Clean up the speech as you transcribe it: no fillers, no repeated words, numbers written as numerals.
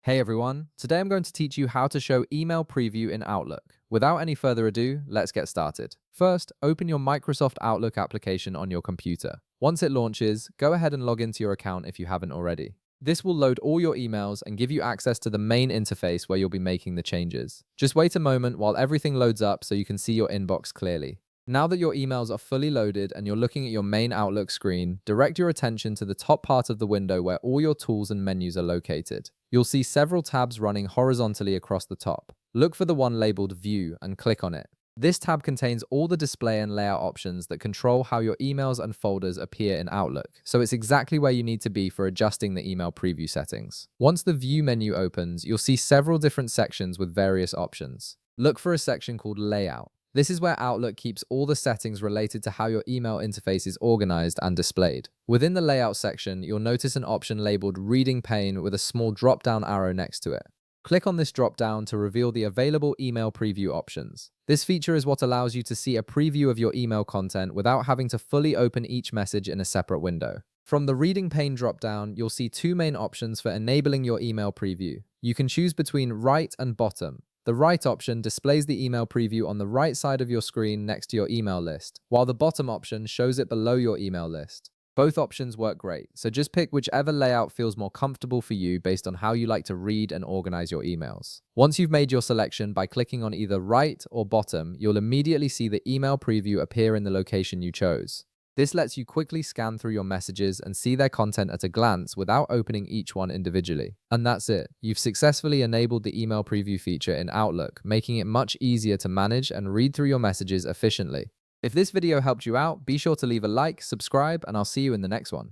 Hey everyone, today I'm going to teach you how to show email preview in Outlook. Without any further ado, let's get started. First, open your Microsoft Outlook application on your computer. Once it launches, go ahead and log into your account if you haven't already. This will load all your emails and give you access to the main interface where you'll be making the changes. Just wait a moment while everything loads up so you can see your inbox clearly. Now that your emails are fully loaded and you're looking at your main Outlook screen, direct your attention to the top part of the window where all your tools and menus are located. You'll see several tabs running horizontally across the top. Look for the one labeled View and click on it. This tab contains all the display and layout options that control how your emails and folders appear in Outlook, so it's exactly where you need to be for adjusting the email preview settings. Once the View menu opens, you'll see several different sections with various options. Look for a section called Layout. This is where Outlook keeps all the settings related to how your email interface is organized and displayed. Within the Layout section, you'll notice an option labeled Reading Pane with a small drop-down arrow next to it. Click on this drop-down to reveal the available email preview options. This feature is what allows you to see a preview of your email content without having to fully open each message in a separate window. From the Reading Pane drop-down, you'll see two main options for enabling your email preview. You can choose between right and bottom. The right option displays the email preview on the right side of your screen next to your email list, while the bottom option shows it below your email list. Both options work great, so just pick whichever layout feels more comfortable for you based on how you like to read and organize your emails. Once you've made your selection by clicking on either right or bottom, you'll immediately see the email preview appear in the location you chose. This lets you quickly scan through your messages and see their content at a glance without opening each one individually. And that's it. You've successfully enabled the email preview feature in Outlook, making it much easier to manage and read through your messages efficiently. If this video helped you out, be sure to leave a like, subscribe, and I'll see you in the next one.